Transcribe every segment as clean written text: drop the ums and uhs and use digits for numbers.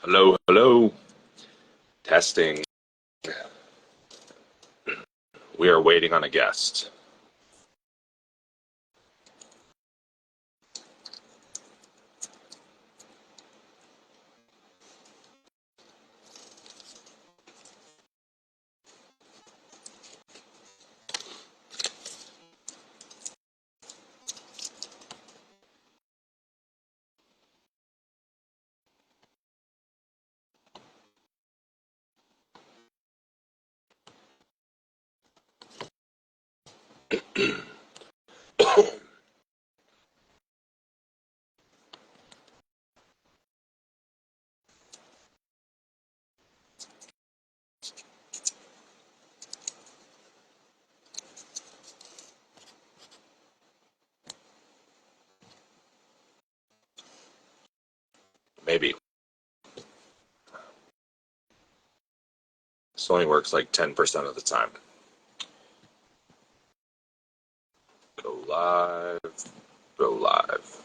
Hello, hello. Testing. We are waiting on a guest. Maybe. This only works like 10% of the time. Go live. Go live.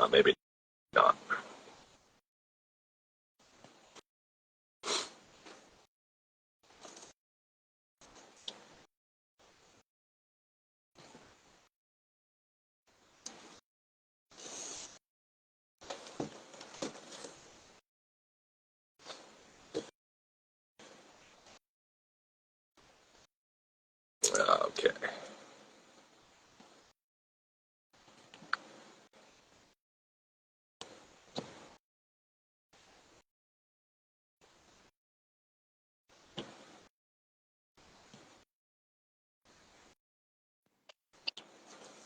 Maybe not. Okay.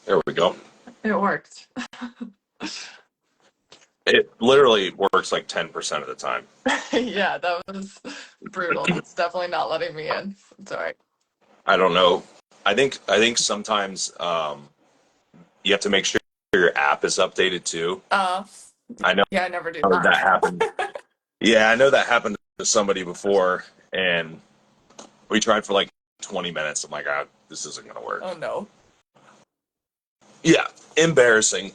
There we go. It worked. It literally works like 10% of the time. Yeah, that was brutal. It's definitely not letting me in. It's all right. I don't know. I think sometimes you have to make sure your app is updated too. Uh, I know yeah, I never do that that. happened. Yeah, I know that happened to somebody before, and we tried for like 20 minutes. I'm like, this isn't gonna work. Oh no. Yeah, embarrassing.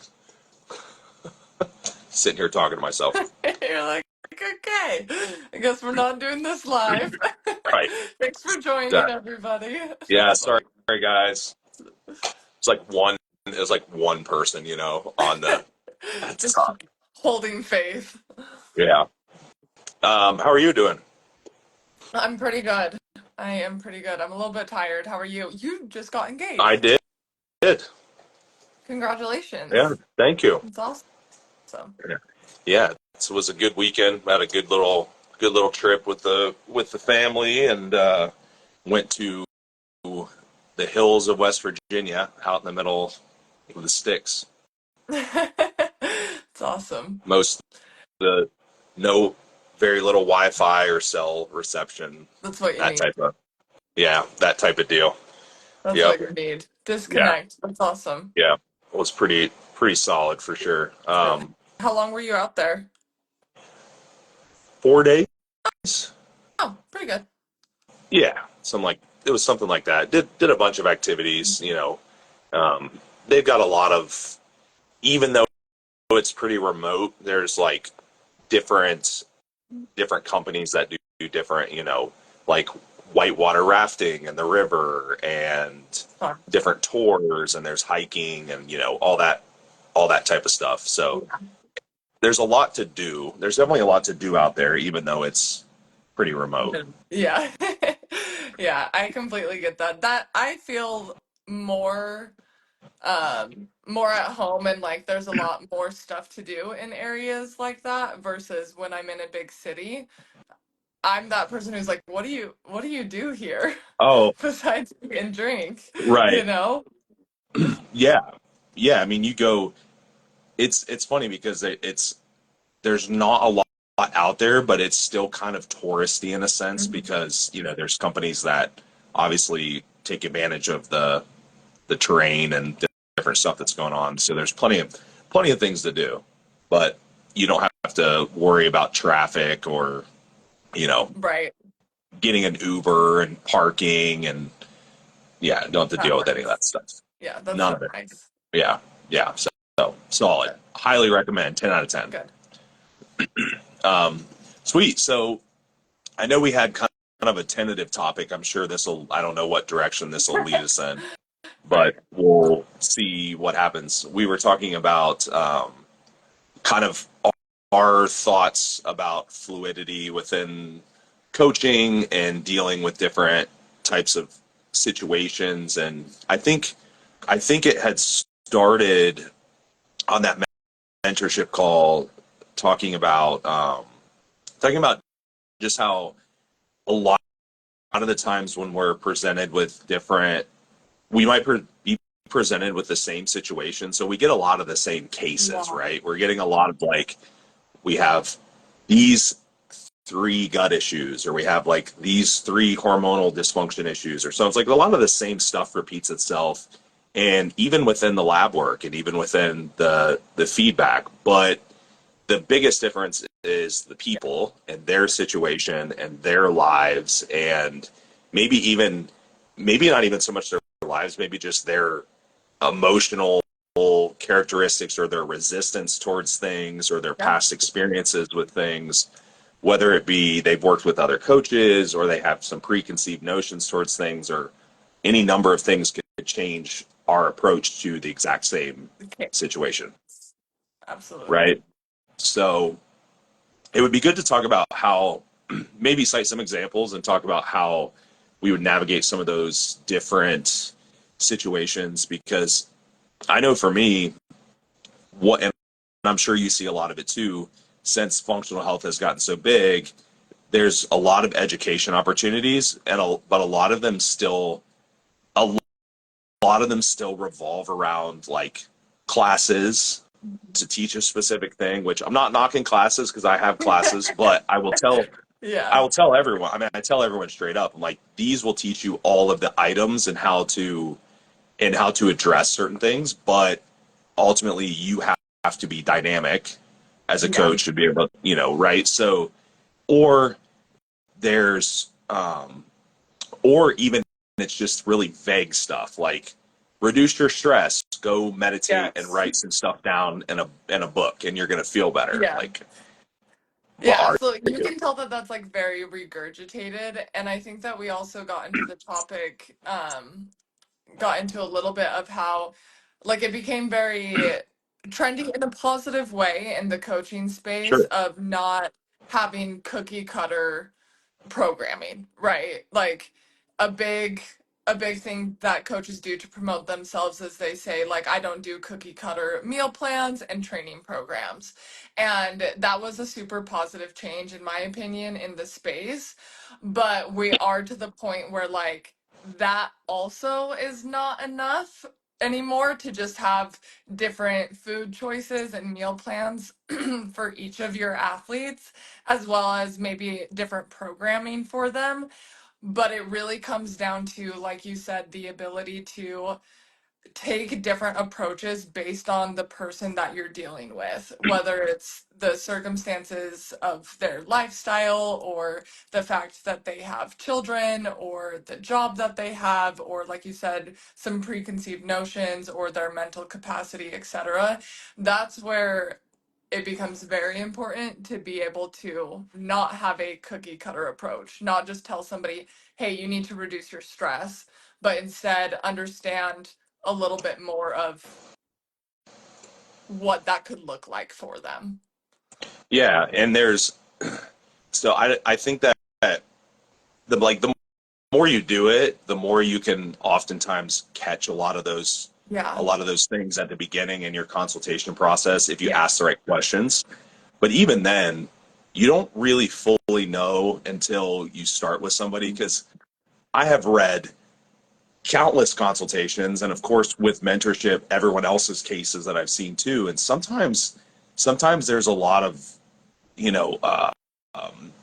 Sitting here talking to myself. You're like, okay, I guess we're not doing this live. Right. Thanks for joining, That- everybody. yeah, That's sorry, funny. guys. It's like one. It was like one person, on the at the Just top. holding faith. Yeah. How are you doing? I'm pretty good. I am pretty good. I'm a little bit tired. How are you? You just got I engaged. did. Yeah. Congratulations. Thank you. That's awesome. Yeah. It was a good weekend. Had a good little trip with the family, and went to the hills of West Virginia, out in the middle of the sticks. It's awesome. Most the no very little Wi-Fi or cell reception. That's what you That need. type of that type of deal. That's Yep. what you need. Yeah. Disconnect. That's awesome. Yeah. It was pretty solid for sure. That's good. How long were you out there? 4 days. Oh, pretty good. Yeah. It was something like that. Did a bunch of activities. Um, they've got a lot of, even though it's pretty remote, there's like different different companies that do different, like whitewater rafting and the river, and Fun. different tours, and there's hiking, and all that type of stuff. So there's a lot to do. There's definitely a lot to do out there, even though it's pretty remote. Yeah. Yeah, I completely get that. That I feel more more at home and like there's a lot more stuff to do in areas like that versus when I'm in a big city. I'm that person who's like, what do you do here Oh, besides eat and drink, you right. know? Yeah. Yeah. I mean, you go, it's funny because there's not a lot out there, but it's still kind of touristy in a sense Mhm. because, there's companies that obviously take advantage of the terrain and different stuff that's going on. So there's plenty of things to do, but you don't have to worry about traffic or, you know, Right. getting an Uber and parking and yeah, don't have to That deal with any of that works. stuff. Yeah, that's None so of it. nice. Yeah. Yeah. So solid. Good. Highly recommend. 10 out of 10. Good. Sweet. So I know we had kind of a tentative topic. I don't know what direction this will lead us in, but Right. we'll see what happens. We were talking about kind of our thoughts about fluidity within coaching and dealing with different types of situations. And I think it had started on that mentorship call talking about talking about just how a lot of the times when we're presented with different, we might be presented with the same situation. So we get a lot of the same cases, Yeah. right? We're getting a lot of like, we have these three gut issues, or we have like these three hormonal dysfunction issues, or so it's like a lot of the same stuff repeats itself. And even within the lab work and even within the feedback, but the biggest difference is the people and their situation and their lives and maybe even maybe not even so much their lives, maybe just their emotional characteristics or their resistance towards things or their Yeah. past experiences with things, whether it be they've worked with other coaches or they have some preconceived notions towards things, or any number of things could change our approach to the exact same Okay. situation, Absolutely. right? So it would be good to talk about how, maybe cite some examples and talk about how we would navigate some of those different situations, because I know for me, and I'm sure you see a lot of it too, since functional health has gotten so big, there's a lot of education opportunities, but a lot of them still revolve around like classes to teach a specific thing, which I'm not knocking classes because I have classes, but I Yeah. will tell everyone. I mean, I tell everyone straight up. I'm like, these will teach you all of the items and how to address certain things, but ultimately you have to be dynamic as a Yeah. coach to be able, right? So, or there's, or even it's just really vague stuff like reduce your stress, go meditate and Yes. write some stuff down in a book, and you're gonna feel better. Yeah. Like, what Yeah, are so you you? can tell that that's like very regurgitated, and I think that we also got into the topic, got into a little bit of how, like, it became very trendy in a positive way in the coaching space Sure, of not having cookie cutter programming, right? Like a big a big thing that coaches do to promote themselves is they say like I don't do cookie cutter meal plans and training programs. And that was a super positive change in my opinion in the space, but we are to the point where like that also is not enough anymore to just have different food choices and meal plans for each of your athletes as well as maybe different programming for them. But it really comes down to, like you said, the ability to take different approaches based on the person that you're dealing with, whether it's the circumstances of their lifestyle or the fact that they have children or the job that they have or like you said some preconceived notions or their mental capacity, etc. That's where it becomes very important to be able to not have a cookie cutter approach, not just tell somebody, hey, you need to reduce your stress, but instead understand a little bit more of what that could look like for them. yeah, and there's so I think that the more you do it, the more you can oftentimes catch a Yeah. lot of those things at the beginning in your consultation process if you Yeah. ask the right questions. But even then, you don't really fully know until you start with somebody because I have read countless consultations and of course with mentorship everyone else's cases that I've seen too, and sometimes there's a lot of you know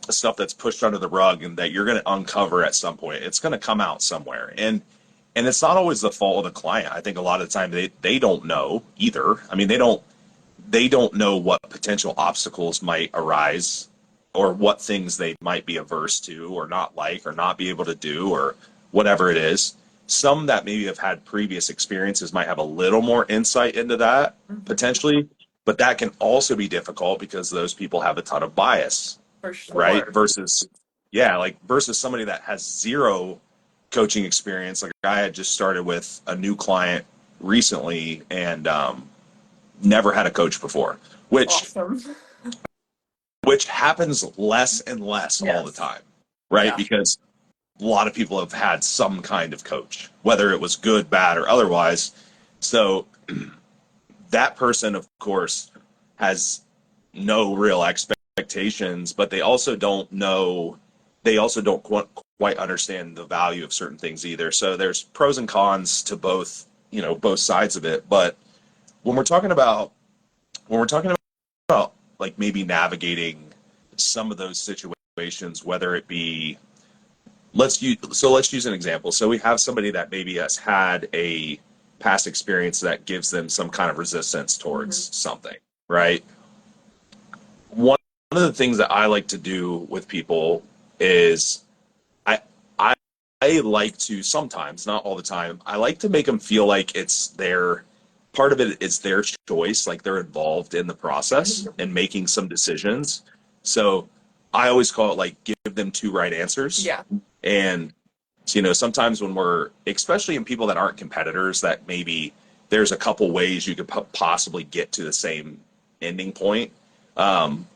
stuff that's pushed under the rug and that you're going to uncover at some point. It's going to come out somewhere, and it's not always the fault of the client. I think a lot of the time they don't know either. I mean, they don't know what potential obstacles might arise or what things they might be averse to or not like or not be able to do or whatever it is. Some that maybe have had previous experiences might have a little more insight into that Mhm. potentially, but that can also be difficult because those people have a ton of bias, For right? sure. Versus somebody that has zero coaching experience. Like I had just started with a new client recently and never had a coach before, which Awesome. which happens less and less all the Yes. time, right? Yeah. Because a lot of people have had some kind of coach, whether it was good, bad, or otherwise. So that person, of course, has no real expectations, but they also don't quite understand the value of certain things either. So there's pros and cons to both sides of it. But when we're talking about when we're talking about like maybe navigating some of those situations, whether it be let's use an example. So we have somebody that maybe has had a past experience that gives them some kind of resistance towards Hmm. something, right? One of the things that I like to do with people is I I I like to sometimes, not all the time, I like to make them feel like it's their part of it is their choice, like they're involved in the process and making some decisions. So I always call it like give them two right answers. Yeah. And sometimes when we're, especially in people that aren't competitors, that maybe there's a couple ways you could possibly get to the same ending point. Um,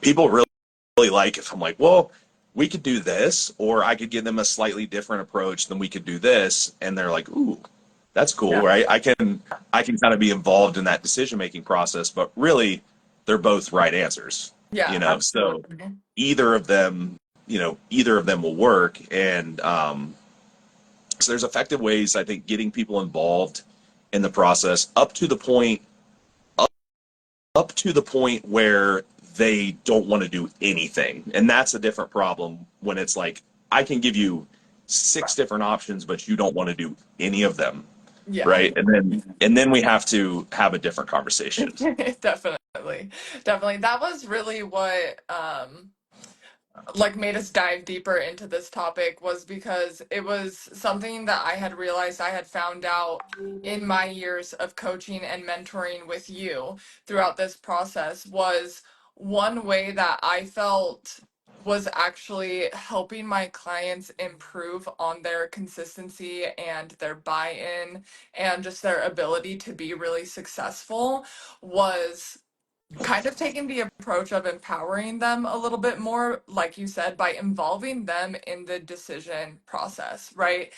People really like if I'm like, well, we could do this, or I could give them a slightly different approach than we could do this, and they're like, ooh, that's cool, Yeah. right? I can kind of be involved in that decision making process, but really, they're both right answers, Yeah. So Absolutely. either of them, either of them will work, and so there's effective ways I think getting people involved in the process up to the point where they don't want to do anything. And that's a different problem when it's like, I can give you six different options, but you don't want to do any of them. Yeah. Right. And then we have to have a different conversation. Definitely. Definitely. That was really what like made us dive deeper into this topic was because it was something that I had realized I had found out in my years of coaching and mentoring with you throughout this process was one way that I felt was actually helping my clients improve on their consistency and their buy-in and just their ability to be really successful was kind of taking the approach of empowering them a little bit more, like you said, by involving them in the decision process, right?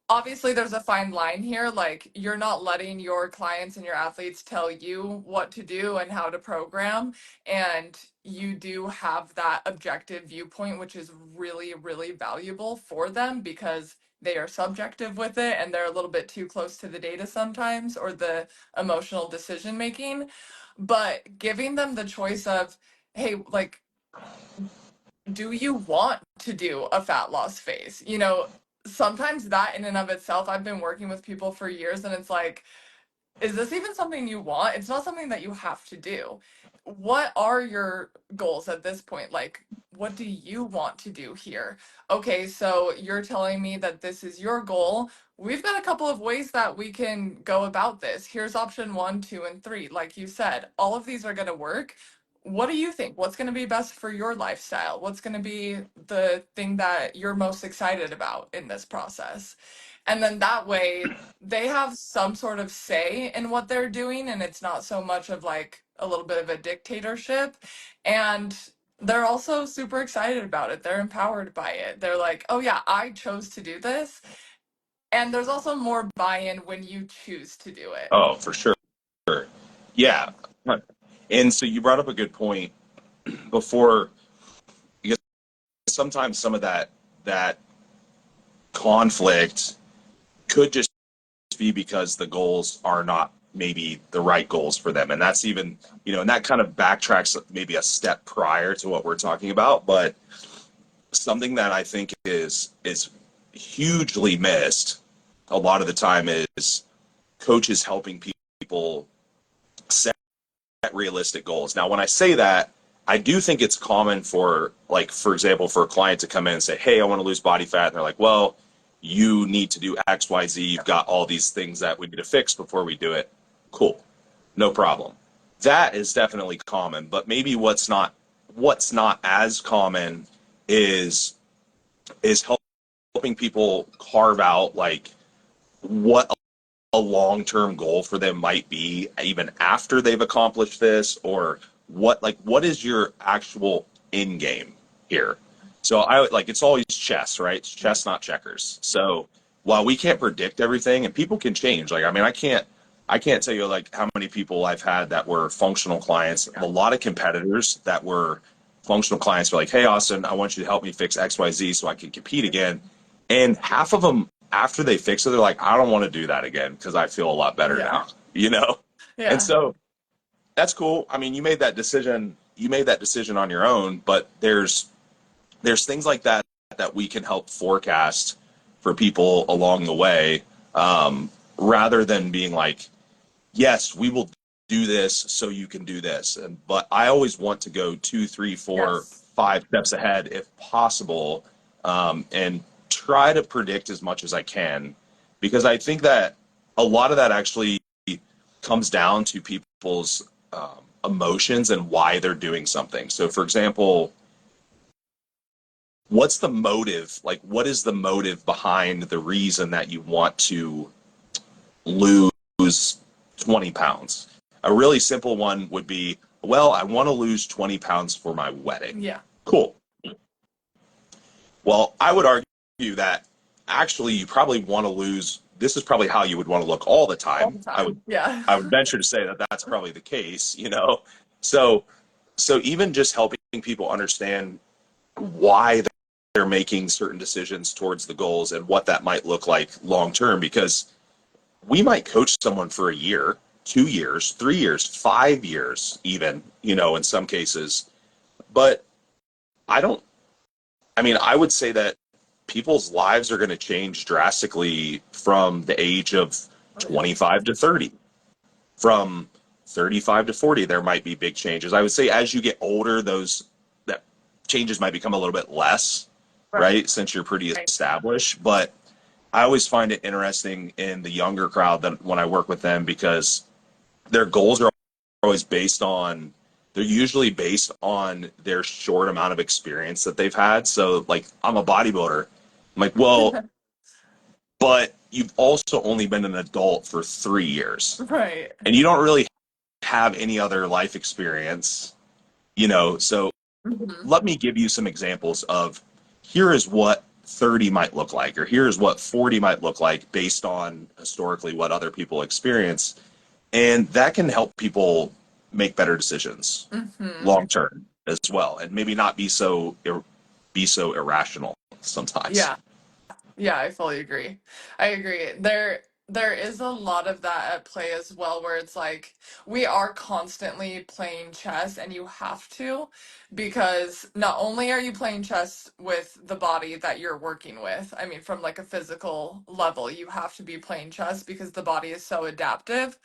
Obviously there's a fine line here, like you're not letting your clients and your athletes tell you what to do and how to program, and you do have that objective viewpoint, which is really really valuable for them because they are subjective with it and they're a little bit too close to the data sometimes or the emotional decision making. But giving them the choice of, hey, like, do you want to do a fat loss phase? Sometimes that in and of itself, I've been working with people for years and it's like, is this even something you want? It's not something that you have to do. What are your goals at this point? Like, what do you want to do here? Okay, so you're telling me that this is your goal. We've got a couple of ways that we can go about this. Here's option one, two, and three. Like you said, all of these are going to work. What do you think? What's going to be best for your lifestyle? What's going to be the thing that you're most excited about in this process? And then that way, they have some sort of say in what they're doing, and it's not so much of like a little bit of a dictatorship. And they're also super excited about it. They're empowered by it. They're like, oh yeah, I chose to do this. And there's also more buy-in when you choose to do it. Oh, for sure. Yeah. Yeah. And so you brought up a good point before, because sometimes some of that conflict could just be because the goals are not maybe the right goals for them. And that's even, and that kind of backtracks maybe a step prior to what we're talking about. But something that I think is hugely missed a lot of the time is coaches helping people set realistic goals. Now, when I say that, I do think it's common for, like, for example, for a client to come in and say, hey, I want to lose body fat. And they're like, well, you need to do X, Y, Z. You've got all these things that we need to fix before we do it. Cool. No problem. That is definitely common. But maybe what's not as common is is helping people carve out like what a long-term goal for them might be even after they've accomplished this, or what is your actual end game here. So I like, it's always chess, right? It's chess, not checkers. So while we can't predict everything and people can change, like, I mean, I can't tell you like how many people I've had that were functional clients. A lot of competitors that were functional clients were like, hey, Austin, I want you to help me fix XYZ so I can compete again. And half of them, after they fix it, they're like, I don't want to do that again because I feel a lot better Yeah. now, you know? And Yeah. so that's cool. I mean, you made that decision. You made that decision on your own, but there's things like that that we can help forecast for people along the way, rather than being like, yes, we will do this so you can do this. But I always want to go two, three, four, Yes. 5 steps ahead if possible, and try to predict as much as I can, because I think that a lot of that actually comes down to people's emotions and why they're doing something. So, for example, what's the motive? Like, what is the motive behind the reason that you want to lose 20 pounds? A really simple one would be, well, I want to lose 20 pounds for my wedding. Yeah. Cool. Well, I would argue that actually you probably want to lose. This is probably how you would want to look all the All time. the I would time. Yeah. I would venture to say that that's probably the case. So even just helping people understand why they're making certain decisions towards the goals and what that might look like long term, because we might coach someone for a year, 2 years, 3 years, 5 years, even, in some cases. But I don't, I mean, I would say that people's lives are going to change drastically from the age of Oh yeah. 25 to 30. From 35 to 40, there might be big changes. I would say as you get older, those that changes might become a little bit less, right? Since you're pretty Right. established. But I always find it interesting in the younger crowd that when I work with them, because their goals are always they're usually based on their short amount of experience that they've had. So, like, I'm a bodybuilder. I'm like, well, but you've also only been an adult for 3 years Right. and you don't really have any other life experience. So Hmm. let me give you some examples of, here is what 30 might look like, or here is what 40 might look like based on historically what other people experience. And that can help people make better decisions Hmm. long term as well, and maybe not be so irrational sometimes. Yeah. Yeah, I fully agree. I agree. There is a lot of that at play as well, where it's like we are constantly playing chess and you have to, because not only are you playing chess with the body that you're working with, I mean from like a physical level, you have to be playing chess because the body is so adaptive.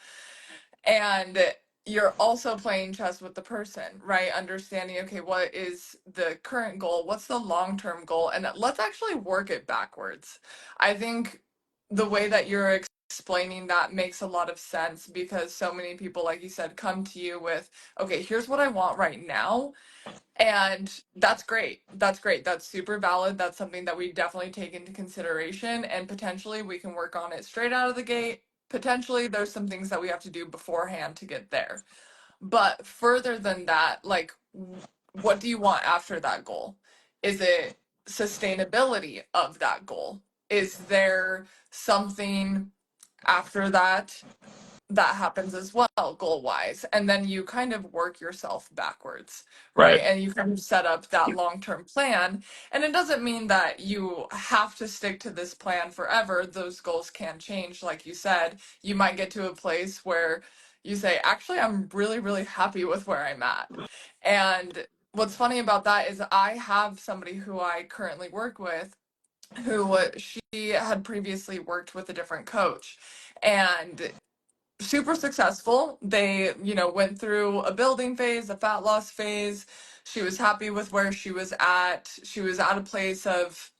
And you're also playing chess with the person, right? Understanding, okay, what is the current goal? What's the long term goal? And let's actually work it backwards. I think the way that you're explaining that makes a lot of sense, because so many people, like you said, come to you with, okay, here's what I want right now. And that's great. That's great. That's super valid. That's something that we definitely take into consideration. And potentially we can work on it straight out of the gate. Potentially there's some things that we have to do beforehand to get there. But further than that, like what do you want after that goal? Is it sustainability of that goal? Is there something after that that happens as well, goal wise? And then you kind of work yourself backwards, right? Right. And you kind of set up that long term plan. And it doesn't mean that you have to stick to this plan forever. Those goals can change. Like you said, you might get to a place where you say, actually, I'm really, really happy with where I'm at. And what's funny about that is I have somebody who I currently work with who she had previously worked with a different coach, and super successful. They, went through a building phase, a fat loss phase. She was happy with where she was at. She was at a place of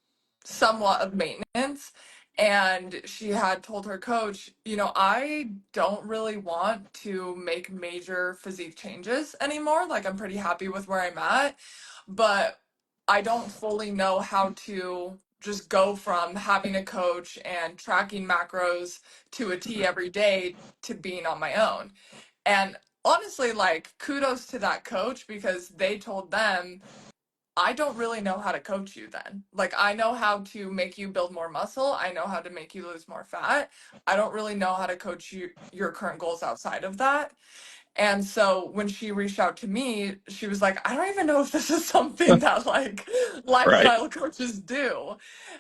somewhat of maintenance. And she had told her coach, I don't really want to make major physique changes anymore. Like, I'm pretty happy with where I'm at, but I don't fully know how to just go from having a coach and tracking macros to a T every day to being on my own. And honestly, like, kudos to that coach because they told them, I don't really know how to coach you then. Like, I know how to make you build more muscle. I know how to make you lose more fat. I don't really know how to coach you your current goals outside of that. And so when she reached out to me, she was like, I don't even know if this is something that like Right. lifestyle coaches do.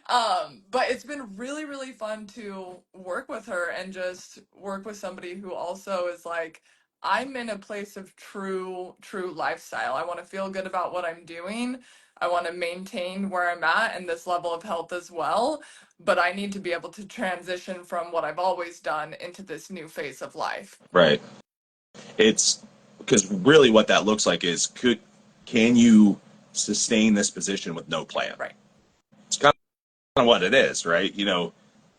But it's been really, really fun to work with her and just work with somebody who also is like, I'm in a place of true lifestyle. I want to feel good about what I'm doing. I want to maintain where I'm at and this level of health as well. But I need to be able to transition from what I've always done into this new phase of life. Right. It's because really what that looks like is can you sustain this position with no plan? Right. It's kind of what it is, right?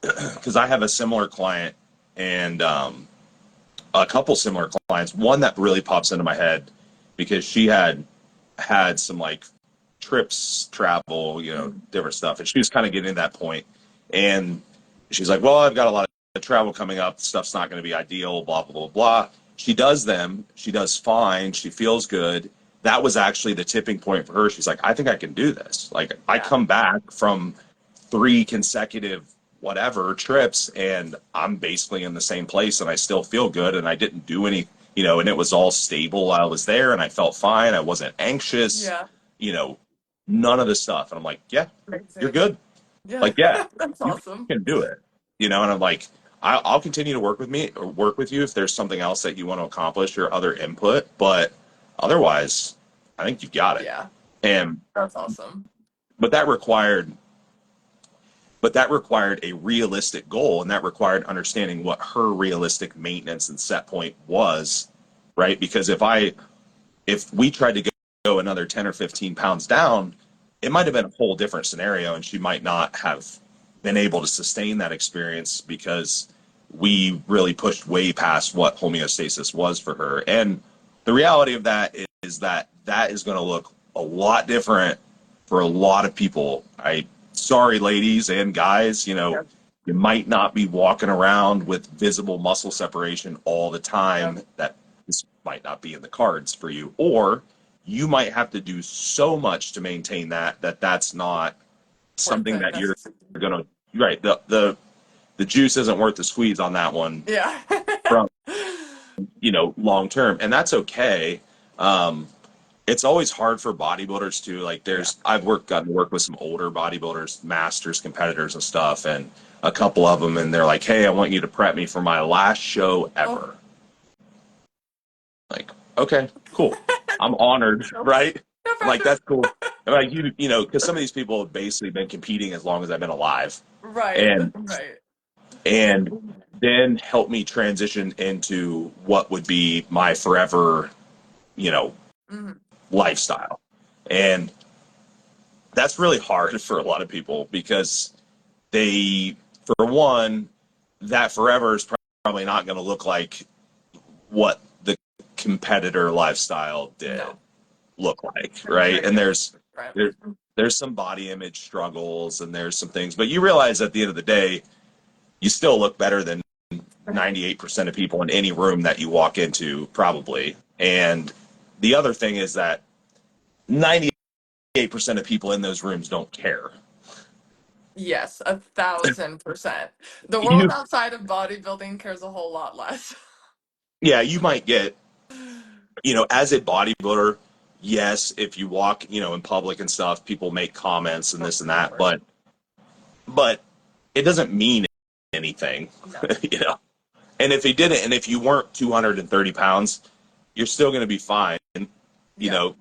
Because I have a similar client and a couple similar clients. One that really pops into my head because she had some like trips, travel, different stuff, and she was kind of getting to that point, and she's like, "Well, I've got a lot of travel coming up. Stuff's not going to be ideal. Blah blah blah blah." She does them. She does fine. She feels good. That was actually the tipping point for her. She's like, "I think I can do this." Like, I Yeah. come back from 3 consecutive whatever trips and I'm basically in the same place and I still feel good and I didn't do any, and it was all stable while I was there and I felt fine. I wasn't anxious, Yeah. you know, none of the stuff. And I'm like, yeah, you're Amazing. good. Yeah. Like, yeah, That's you awesome. can do it, and I'm like, I'll continue to work with me or work with you if there's something else that you want to accomplish or other input. But otherwise, I think you've got it. Yeah. And, That's awesome. but that required a realistic goal and that required understanding what her realistic maintenance and set point was, right? Because if we tried to go another 10 or 15 pounds down, it might have been a whole different scenario and she might not have been able to sustain that experience because we really pushed way past what homeostasis was for her. And the reality of that is that is going to look a lot different for a lot of people. Sorry, ladies and guys, Yep. you might not be walking around with visible muscle separation all the Yep. time. That this might not be in the cards for you, or you might have to do so much to maintain that's not Worth something it that you're necessarily. gonna right. The juice isn't worth the squeeze on that one Yeah. from long term, and that's okay. Um, it's always hard for bodybuilders too. Like Yeah. I've gotten to work with some older bodybuilders, masters, competitors, and stuff, and a couple of them, and they're like, "Hey, I want you to prep me for my last show Oh, ever." Like, okay, cool. I'm honored, no, right? no I'm like, pressure. that's cool. I'm like, because some of these people have basically been competing as long as I've been alive, Right. and Right. then help me transition into what would be my forever, you know, Hmm. lifestyle. And that's really hard for a lot of people because they, for one, that forever is probably not going to look like what the competitor lifestyle did No. look like, right? Very And different. Right. there there's some body image struggles and there's some things, but you realize at the end of the day, you still look better than 98% of people in any room that you walk into, probably. And the other thing is that 98% of people in those rooms don't care. Yes, 1,000%. The world You, outside of bodybuilding cares a whole lot less. yeah, you might get, as a bodybuilder, yes, if you walk, in public and stuff, people make comments and Oh, this and for that, sure. but it doesn't mean anything, No. you know. And if he didn't, and if you weren't 230 pounds, you're still going to be fine. You Yeah. know,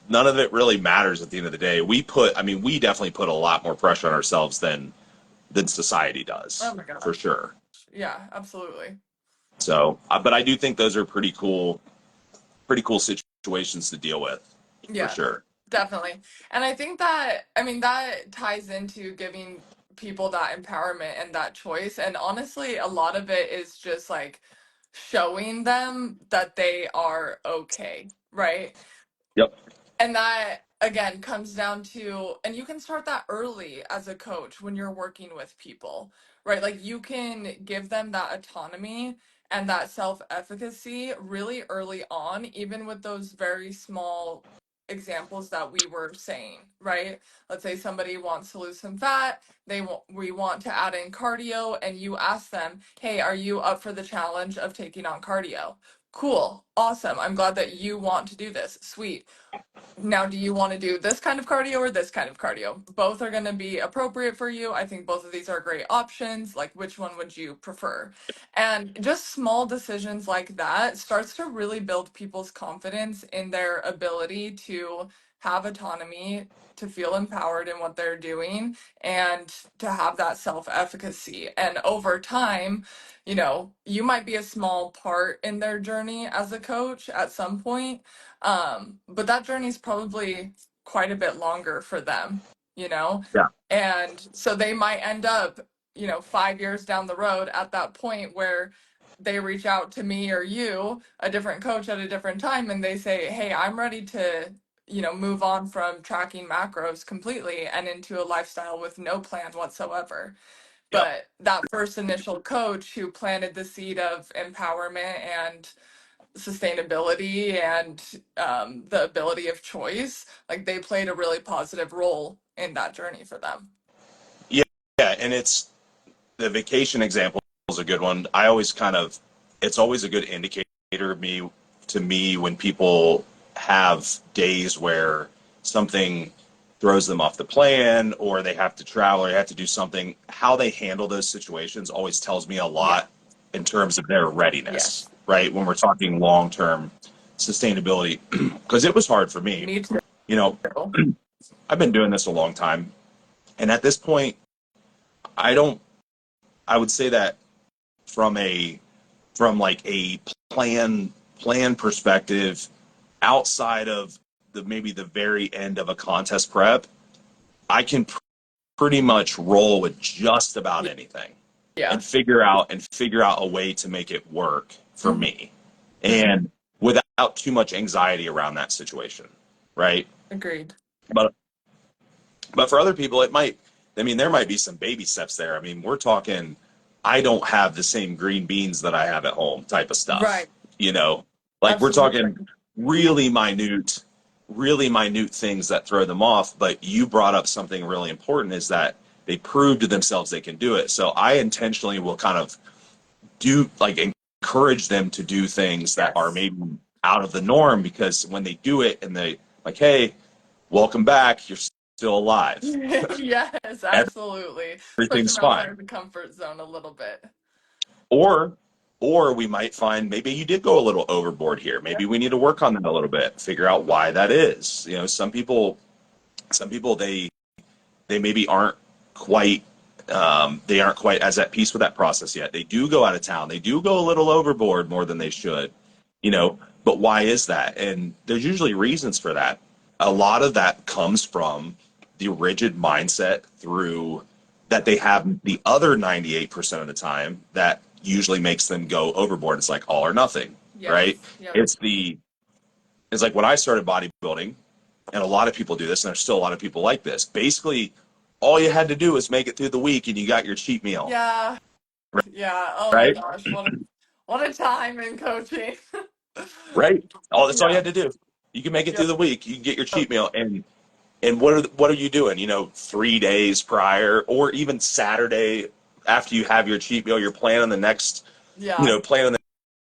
none of it really matters at the end of the day. We definitely put a lot more pressure on ourselves than society Oh does, my for gosh. sure. Yeah, absolutely. So, but I do think those are pretty cool situations to deal with, for Yeah, sure. definitely. And I think that, I mean, that ties into giving people that empowerment and that choice. And honestly, a lot of it is just like showing them that they are okay, right? Yep. And that again comes down to, and you can start that early as a coach when you're working with people, right? Like you can give them that autonomy and that self efficacy really early on, even with those very small examples that we were saying, right? Let's say somebody wants to lose some fat, we want to add in cardio, and you ask them, "Hey, are you up for the challenge of taking on cardio?" Cool, awesome. I'm glad that you want to do this. Sweet. Now, do you want to do this kind of cardio or this kind of cardio? Both are going to be appropriate for you. I think both of these are great options. Like, which one would you prefer? And just small decisions like that starts to really build people's confidence in their ability to have autonomy, to feel empowered in what they're doing, and to have that self efficacy. And over time, you might be a small part in their journey as a coach at some point, but that journey's probably quite a bit longer for them, you know? Yeah. And so they might end up, 5 years down the road at that point where they reach out to me or you, a different coach at a different time, and they say, "Hey, I'm ready to, move on from tracking macros completely and into a lifestyle with no plan whatsoever." Yep. But that first initial coach who planted the seed of empowerment and sustainability and the ability of choice, like they played a really positive role in that journey for them. Yeah. Yeah. And the vacation example is a good one. I always it's always a good indicator to me when people have days where something throws them off the plan or they have to travel or they have to do something. How they handle those situations always tells me a Yeah. lot in terms of their readiness, Yes. right? When we're talking long term sustainability, because it was hard for me. Me too. You know, I've been doing this a long time. And at this point, I don't, I would say that from like a plan perspective, outside of maybe the very end of a contest prep, I can pretty much roll with just about anything Yeah. and figure out a way to make it work for Mhm. me and without too much anxiety around that situation, right? Agreed. But for other people, there might be some baby steps there. I mean, we're talking, I don't have the same green beans that I have at home type of stuff, Right. you know, like we're Absolutely. talking really minute, really minute things that throw them off. But you brought up something really important is that they prove to themselves they can do it. So I intentionally will kind of do like encourage them to do things that are Yes. maybe out of the norm because when they do it and they like, hey, welcome back, you're still alive. Yes, absolutely. Push Everything's them outside fine. of the comfort zone a little bit. Or we might find maybe you did go a little overboard here. Yeah. Maybe we need to work on that a little bit, figure out why that is. Some people they maybe aren't quite as at peace with that process yet. They do go out of town. They do go a little overboard more than they should, but why is that? And there's usually reasons for that. A lot of that comes from the rigid mindset through that they have the other 98% of the time that usually makes them go overboard. It's like all or nothing, right? Yes. Yep. It's the it's like when I started bodybuilding, and a lot of people do this, and there's still a lot of people like this. Basically, all you had to do was make it through the week, and you got your cheat meal, Yeah. Yeah. Oh my right? gosh. What a time in coaching. Right. That's all you Yeah. had to do. You can make it Yep. through the week. You can get your cheat meal, and what are you doing? 3 days prior, or even Saturday after you have your cheat meal, you're planning the next, Yeah. planning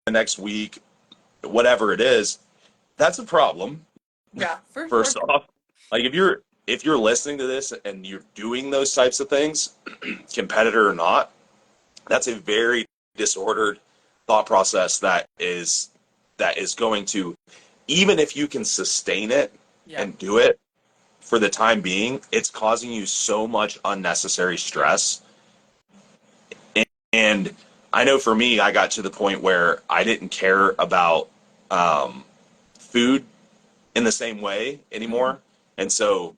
the next week, whatever it is. That's a problem. Yeah, for sure. First off, like if you're listening to this and you're doing those types of things, competitor or not, that's a very disordered thought process that is going to, even if you can sustain it Yep. and do it for the time being, it's causing you so much unnecessary stress. And I know for me, I got to the point where I didn't care about um, food in the same way Mhm. anymore. And so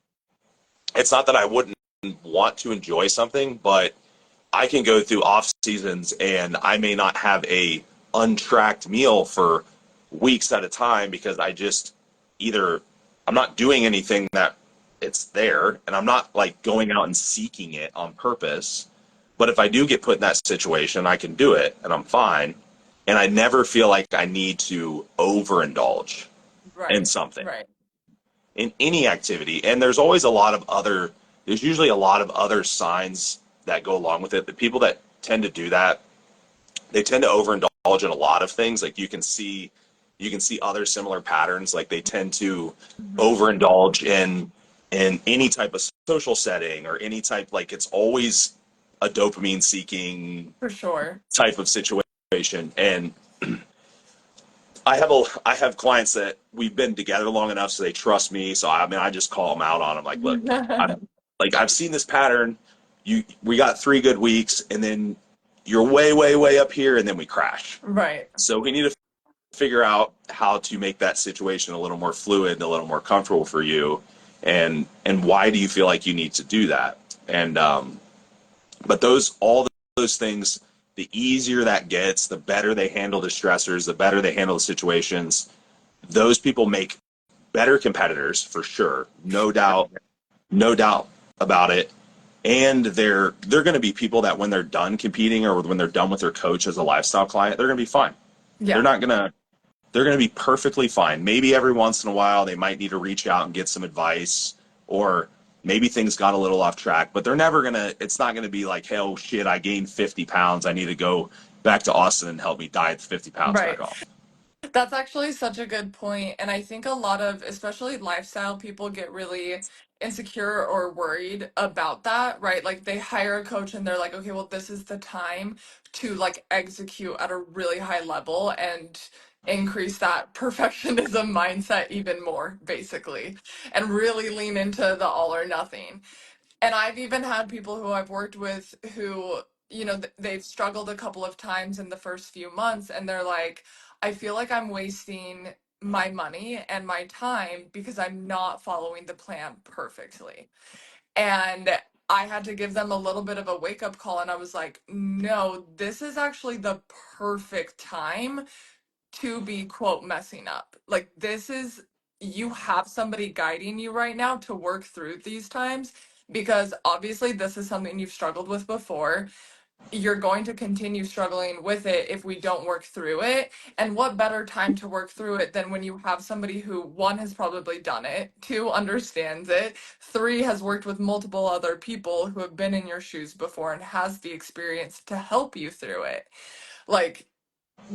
it's not that I wouldn't want to enjoy something, but I can go through off seasons and I may not have a untracked meal for weeks at a time because I just either I'm not doing anything that it's there and I'm not like going out and seeking it on purpose. But if I do get put in that situation, I can do it and I'm fine. And I never feel like I need to overindulge in Right. something, Right. in any activity. And there's usually a lot of other signs that go along with it. The people that tend to do that, they tend to overindulge in a lot of things. Like you can see other similar patterns. Like they tend to Hmm. overindulge in any type of social setting or any type, like it's always a dopamine seeking For sure. type of situation. And I have clients that we've been together long enough so they trust me. So I mean I just call them out on them like, look, I'm like I've seen this pattern. We got 3 good weeks and then you're way, way, way up here and then we crash. Right. So we need to figure out how to make that situation a little more fluid and a little more comfortable for you. And why do you feel like you need to do that? And but all those things, the easier that gets, the better they handle the stressors, the better they handle the situations. Those people make better competitors for sure, no doubt, no doubt about it. And they're going to be people that when they're done competing or when they're done with their coach as a lifestyle client, they're going to be fine. They're Yeah. not going to they're going to be perfectly fine. Maybe every once in a while they might need to reach out and get some advice, or maybe things got a little off track, but it's not going to be like, hey, oh shit, I gained 50 pounds. I need to go back to Austin and help me diet the 50 pounds back Right. off. That's actually such a good point. And I think a lot of, especially lifestyle people, get really insecure or worried about that, right? Like they hire a coach and they're like, okay, well, this is the time to like execute at a really high level and increase that perfectionism mindset even more, basically, and really lean into the all or nothing. And I've even had people who I've worked with who, they've struggled a couple of times in the first few months and they're like, I feel like I'm wasting my money and my time because I'm not following the plan perfectly. And I had to give them a little bit of a wake up call and I was like, no, this is actually the perfect time to be quote messing up. Like this is you have somebody guiding you right now to work through these times because obviously this is something you've struggled with before. You're going to continue struggling with it if we don't work through it. And what better time to work through it than when you have somebody who, one, has probably done it, two, understands it, three, has worked with multiple other people who have been in your shoes before and has the experience to help you through it. Like,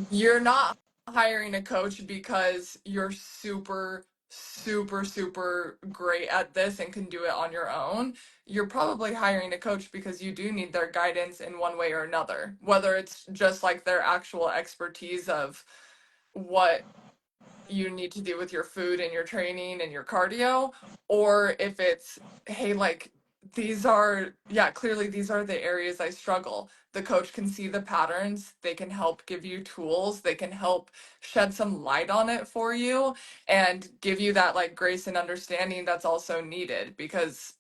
you're not hiring a coach because you're super, super, super great at this and can do it on your own. You're probably hiring a coach because you do need their guidance in one way or another, whether it's just like their actual expertise of what you need to do with your food and your training and your cardio, or if it's, hey, like, yeah, clearly these are the areas I struggle. The coach can see the patterns, they can help give you tools, they can help shed some light on it for you and give you that like grace and understanding that's also needed because,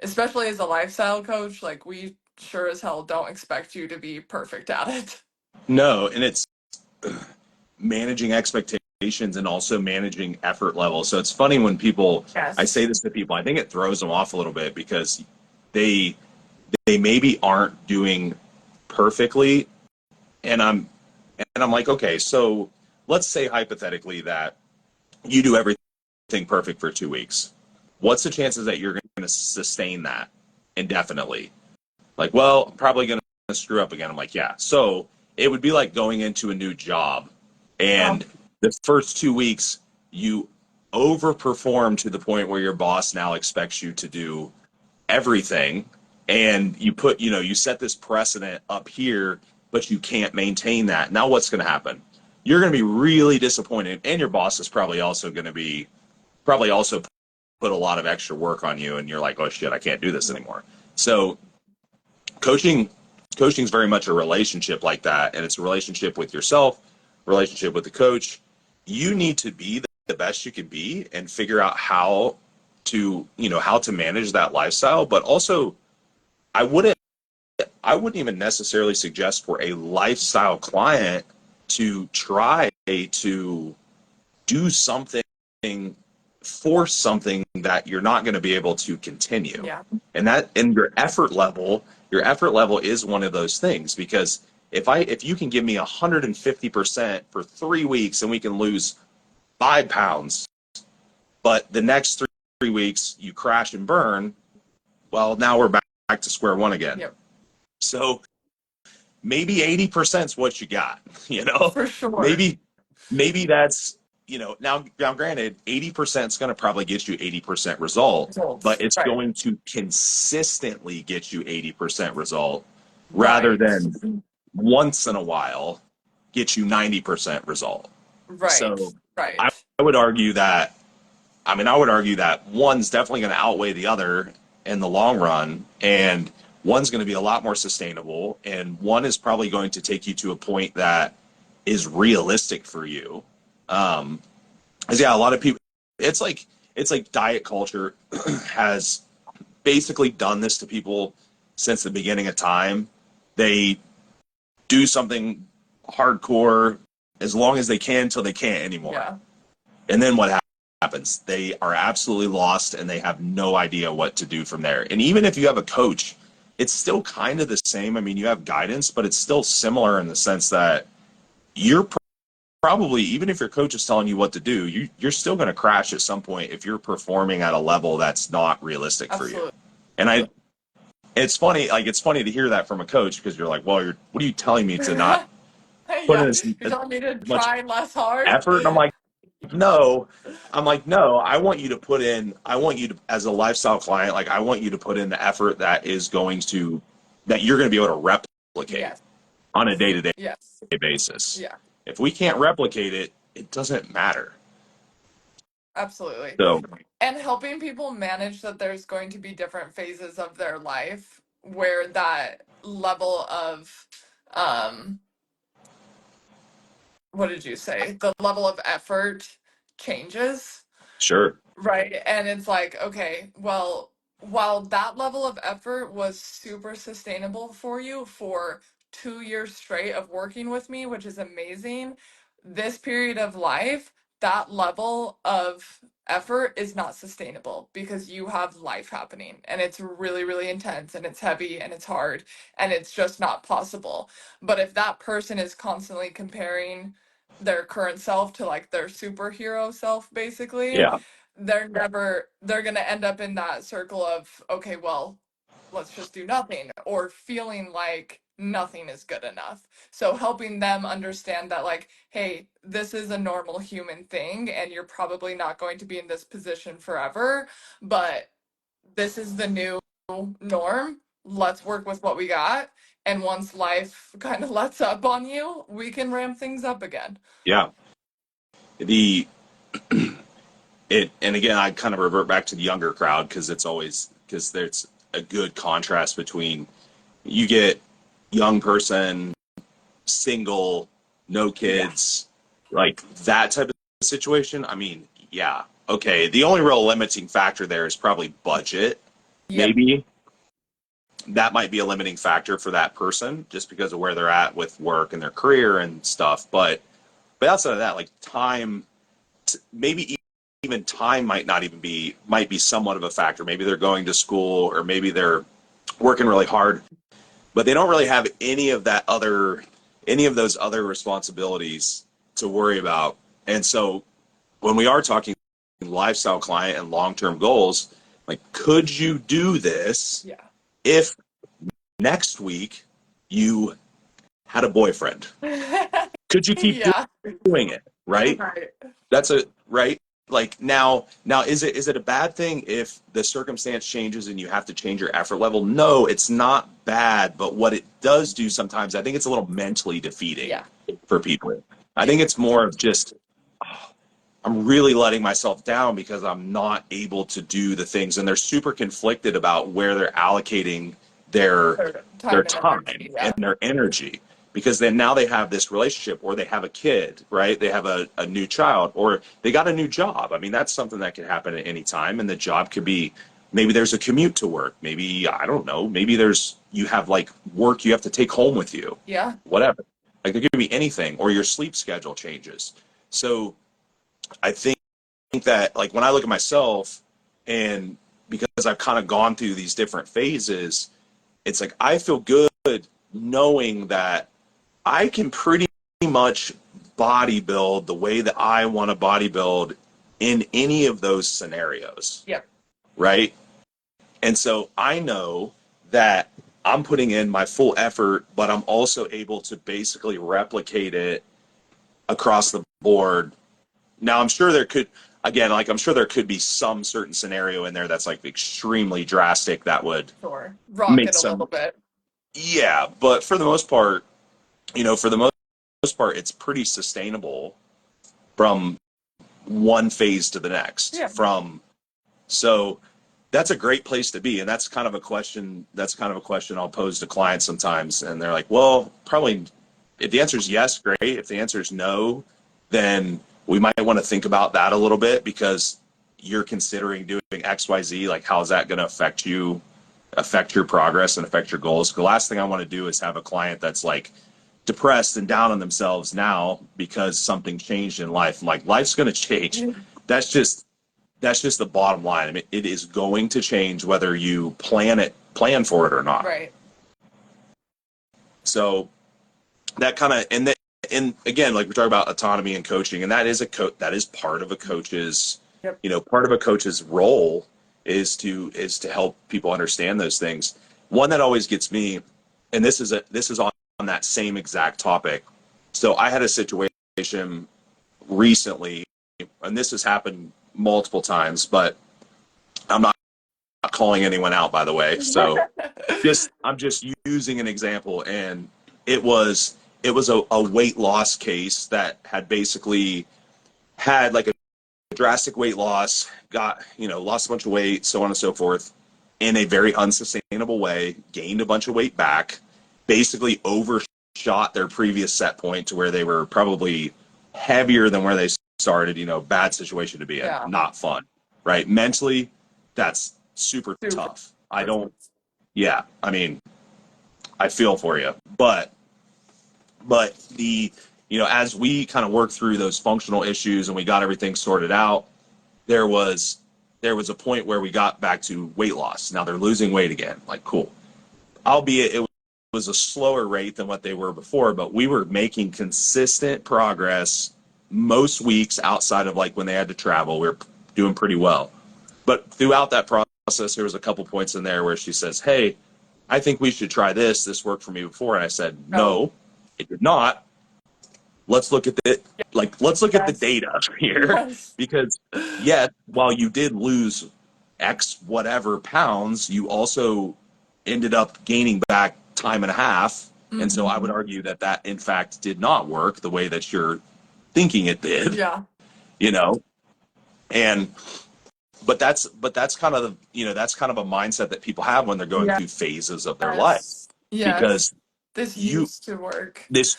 especially as a lifestyle coach, like, we sure as hell don't expect you to be perfect at it. No, and it's managing expectations and also managing effort levels. So it's funny when I Yes. say this to people, I think it throws them off a little bit because they they maybe aren't doing perfectly, and I'm like, okay, so let's say hypothetically that you do everything perfect for 2 weeks. What's the chances that you're going to sustain that indefinitely? Like, well, I'm probably going to screw up again. I'm like, yeah. So it would be like going into a new job, Oh, and the first 2 weeks you overperform to the point where your boss now expects you to do everything, and you set this precedent up here, but you can't maintain that. Now what's going to happen? You're going to be really disappointed, and your boss is probably also put a lot of extra work on you, and you're like, oh shit, I can't do this anymore. So coaching coaching is very much a relationship like that, and it's a relationship with yourself, relationship with the coach. You need to be the best you can be and figure out how to manage that lifestyle. But also, i wouldn't I wouldn't even necessarily suggest for a lifestyle client to try to do something, force something that you're not going to be able to continue. yeah, And your effort level is one of those things, because if you can give me 150% for 3 weeks and we can lose 5 pounds, but the next 3 weeks you crash and burn, well, now we're back to square one again. yep, So maybe 80% is what you got, you know? for sure. Maybe maybe that's, now granted, 80% is going to probably get you 80% result, but Results. it's Right. going to consistently get you 80% result rather Right. than once in a while get you 90% result. Right. So I, Right. I would argue that I would argue that one's definitely going to outweigh the other in the long run, and one's going to be a lot more sustainable, and one is probably going to take you to a point that is realistic for you. Um, 'Cause, yeah, a lot of people, it's like diet culture has basically done this to people since the beginning of time. They do something hardcore as long as they can till they can't anymore. Yeah. And then what happens? They are absolutely lost and they have no idea what to do from there. And even if you have a coach, it's still kind of the same. I mean, you have guidance, but it's still similar in the sense that you're probably, even if your coach is telling you what to do, you're still going to crash at some point if you're performing at a level that's not realistic for you. Absolutely. And it's funny to hear that from a coach, because you're like, well, what are you telling me, to not put in Yeah. You're as telling me to much try less hard? effort? And no, I'm like, no, I want you to, as a lifestyle client, like, I want you to put in the effort that you're going to be able to replicate Yes. on a day-to-day Yes. basis. Yeah. If we can't replicate it, it doesn't matter. Absolutely. So And helping people manage that there's going to be different phases of their life where that level of um what did you say? The level of effort changes. sure. Right. And it's like, okay, well, while that level of effort was super sustainable for you for 2 years straight of working with me, which is amazing, this period of life, that level of effort is not sustainable because you have life happening and it's really, really intense and it's heavy and it's hard and it's just not possible. But if that person is constantly comparing their current self to like their superhero self, basically, Yeah. they're gonna end up in that circle of, okay, well, let's just do nothing, or feeling like nothing is good enough. So helping them understand that, like, hey, this is a normal human thing and you're probably not going to be in this position forever, but this is the new norm. Let's work with what we got, and once life kind of lets up on you, we can ramp things up again. Yeah. The it and again, I kind of revert back to the younger crowd, because there's a good contrast between, you get young person, single, no Yeah. kids, like that type of situation. I mean, yeah, okay. The only real limiting factor there is probably budget. Yep. Maybe that might be a limiting factor for that person, just because of where they're at with work and their career and stuff. But outside of that, like time, maybe even time might be somewhat of a factor. Maybe they're going to school, or maybe they're working really hard, but they don't really have any of those other responsibilities to worry about. And so when we are talking lifestyle client and long-term goals, like, could you do this Yeah. if next week you had a boyfriend? Could you keep Yeah. doing it? Right? Right. That's a right. Like now, is it a bad thing if the circumstance changes and you have to change your effort level? No, it's not bad. But what it does do sometimes, I think it's a little mentally defeating Yeah. for people. I Yeah. think it's more of just I'm really letting myself down because I'm not able to do the things, and they're super conflicted about where they're allocating their Or their time and energy. time and Yeah. their energy, because then now they have this relationship, or they have a kid, right? They have a new child, or they got a new job. I mean, that's something that could happen at any time, and the job could be, maybe there's a commute to work, maybe, I don't know, maybe there's, you have like work you have to take home with you, Yeah. whatever. Like, there could be anything, or your sleep schedule changes. So I think that, like, when I look at myself, and because I've kind of gone through these different phases, it's like I feel good knowing that I can pretty much bodybuild the way that I want to bodybuild in any of those scenarios, Yep. right? And so I know that I'm putting in my full effort, but I'm also able to basically replicate it across the board. Now, I'm sure there could, again, like, I'm sure there could be some certain scenario in there that's like extremely drastic that would Sure. Rock make it a little some, bit. yeah, but for the most part, for the most part, it's pretty sustainable from one phase to the next. Yeah. So that's a great place to be. And that's kind of a question, I'll pose to clients sometimes. And they're like, well, probably if the answer is yes, great. If the answer is no, then we might want to think about that a little bit, because you're considering doing XYZ. Like, how is that going to affect you, affect your progress, and affect your goals? The last thing I want to do is have a client that's like depressed and down on themselves now because something changed in life. I'm like, life's going to change. That's just the bottom line. I mean, it is going to change whether you plan for it or not. Right. So that kind of, and again, like, we're talking about autonomy and coaching, and that is that is part of a coach's, Yep. part of a coach's role is to help people understand those things. One that always gets me, and this is on that same exact topic. So I had a situation recently, and this has happened multiple times, but I'm not calling anyone out, by the way. So I'm just using an example, and it was a weight loss case that had basically had like a drastic weight loss, got, lost a bunch of weight, so on and so forth, in a very unsustainable way, gained a bunch of weight back, basically overshot their previous set point to where they were probably heavier than where they started. Bad situation to be in, Yeah. not fun, right? Mentally, that's super Super. tough. I don't, yeah, I mean, I feel for you, but as we kind of worked through those functional issues and we got everything sorted out, there was a point where we got back to weight loss. Now they're losing weight again. Like, cool. Albeit it was a slower rate than what they were before, but we were making consistent progress most weeks outside of like when they had to travel. We were doing pretty well. But throughout that process, there was a couple points in there where she says, "Hey, I think we should try this. This worked for me before." And I said, Oh, "No, it did not. Let's look at the yes. data here, Yes. because yet, while you did lose X whatever pounds, you also ended up gaining back time and a half." And so I would Hmm. argue that in fact did not work the way that you're thinking it did, Yeah. you know? And but that's kind of that's kind of a mindset that people have when they're going through phases of their life, Yes. Yes. because This you used to work. this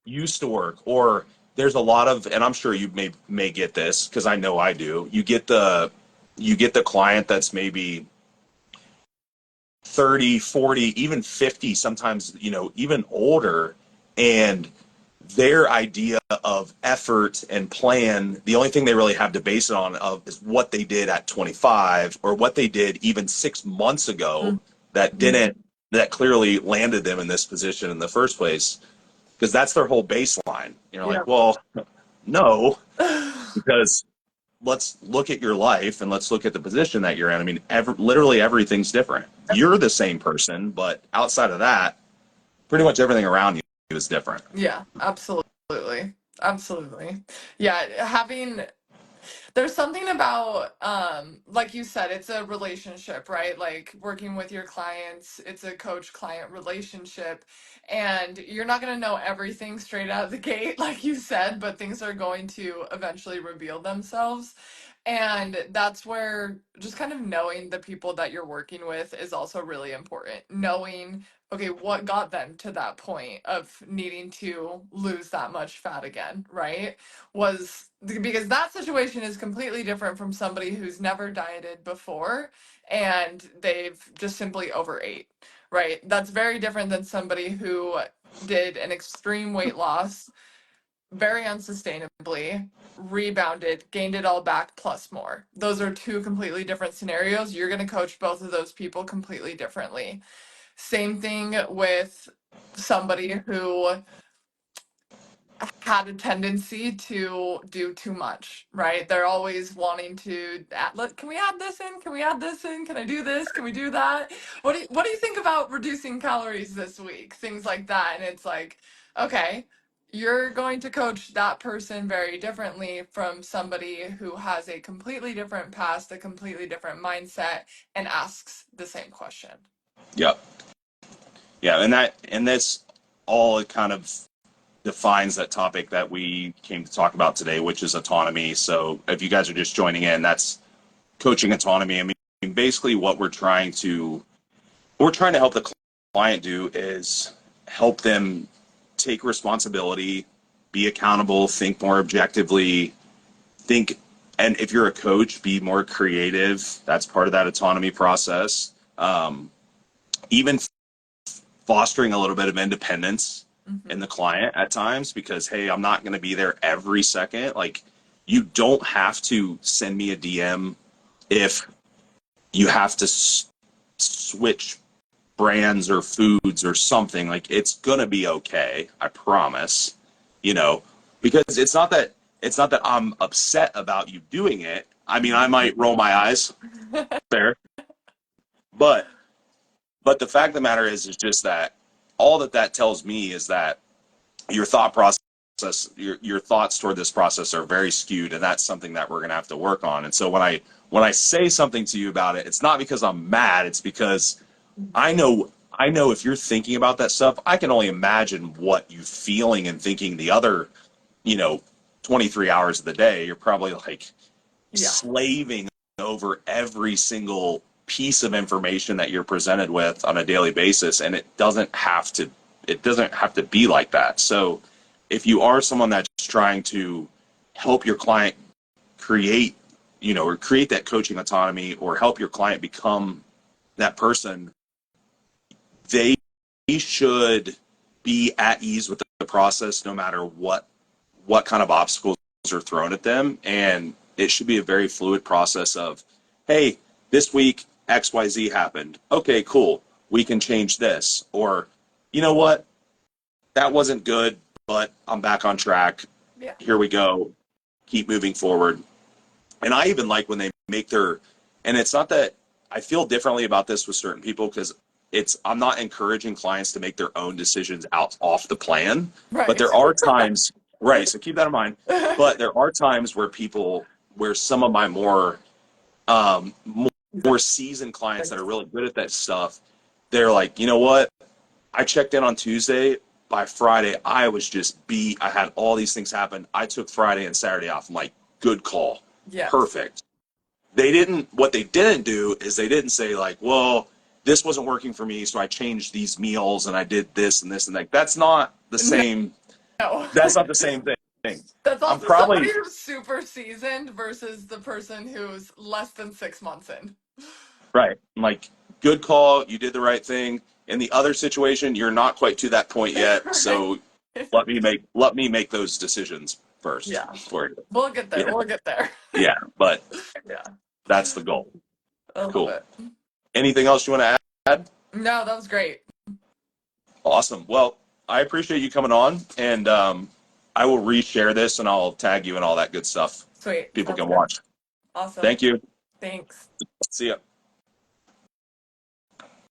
used to work. Or there's a lot of, and I'm sure you may get this, because I know I do. You get the client that's maybe 30, 40, even 50, sometimes, even older, and their idea of effort and plan, the only thing they really have to base it on is what they did at 25, or what they did even 6 months ago, that didn't that clearly landed them in this position in the first place, because that's their whole baseline. You're like, Yeah. well, no, because let's look at your life and let's look at the position that you're in. I mean, literally everything's different. You're the same person, but outside of that, pretty much everything around you is different. Yeah, absolutely. Absolutely. Yeah, having there's something about like you said, it's a relationship, right? Like working with your clients, it's a coach client relationship, and you're not going to know everything straight out of the gate like you said, but things are going to eventually reveal themselves. And that's where just kind of knowing the people that you're working with is also really important. Knowing, okay, what got them to that point of needing to lose that much fat again, right? Was because that situation is completely different from somebody who's never dieted before and they've just simply overate, right? That's very different than somebody who did an extreme weight loss very unsustainably, rebounded, gained it all back plus more. Those are two completely different scenarios. You're going to coach both of those people completely differently. Same thing with somebody who had a tendency to do too much, right? They're always wanting to add, can we add this in? Can we add this in? Can I do this? Can we do that? What do you think about reducing calories this week? Things like that. And it's like, okay, you're going to coach that person very differently from somebody who has a completely different past, a completely different mindset, and asks the same question. Yep. Yeah, and that's all it kind of defines that topic that we came to talk about today, which is autonomy. So if you guys are just joining in, that's coaching autonomy. I mean, basically what we're trying to help the client do is help them take responsibility, be accountable, think more objectively, think, and if you're a coach, be more creative. That's part of that autonomy process. Even fostering a little bit of independence in Mm-hmm. the client at times because, hey, I'm not going to be there every second. Like, you don't have to send me a DM if you have to switch brands or foods or something. Like, it's going to be okay. I promise, you know, because it's not that I'm upset about you doing it. I mean, I might roll my eyes there, but the fact of the matter is just that all that tells me is that your thought process, your thoughts toward this process are very skewed, and that's something that we're going to have to work on. And so when I say something to you about it, it's not because I'm mad. It's because I know if you're thinking about that stuff, I can only imagine what you feeling and thinking the other, you know, 23 hours of the day. You're probably like Yeah. slaving over every single piece of information that you're presented with on a daily basis, and it doesn't have to be like that. So if you are someone that's trying to help your client create, or create that coaching autonomy, or help your client become that person, they should be at ease with the process no matter what kind of obstacles are thrown at them. And it should be a very fluid process of, hey, this week XYZ happened. Okay, cool. We can change this. Or, you know what? That wasn't good, but I'm back on track. Yeah. Here we go. Keep moving forward. And I even like when they make and it's not that I feel differently about this with certain people because I'm not encouraging clients to make their own decisions out off the plan, but Right. there are times, right? So keep that in mind. But there are times where some of my um, more seasoned clients that are really good at that stuff, they're like, you know what? I checked in on Tuesday. By Friday, I was just beat. I had all these things happen. I took Friday and Saturday off. I'm like, good call. Yes. Perfect. What they didn't do is they didn't say like, well, this wasn't working for me, so I changed these meals and I did this and this and that. That's not the No. same. That's not the same thing. That's I'm also somebody probably who's super seasoned versus the person who's less than 6 months in. right. I'm like, good call. You did the right thing. In the other situation, you're not quite to that point yet. Right? So let me make those decisions first Yeah. for you. We'll get there. Yeah. We'll get there. Yeah. But Yeah. that's the goal. I love Cool. it. Anything else you want to add? No, that was great. Awesome. Well, I appreciate you coming on, and I will reshare this and I'll tag you and all that good stuff. Sweet. People Sounds can good. watch. Awesome. Thank you. Thanks. See ya.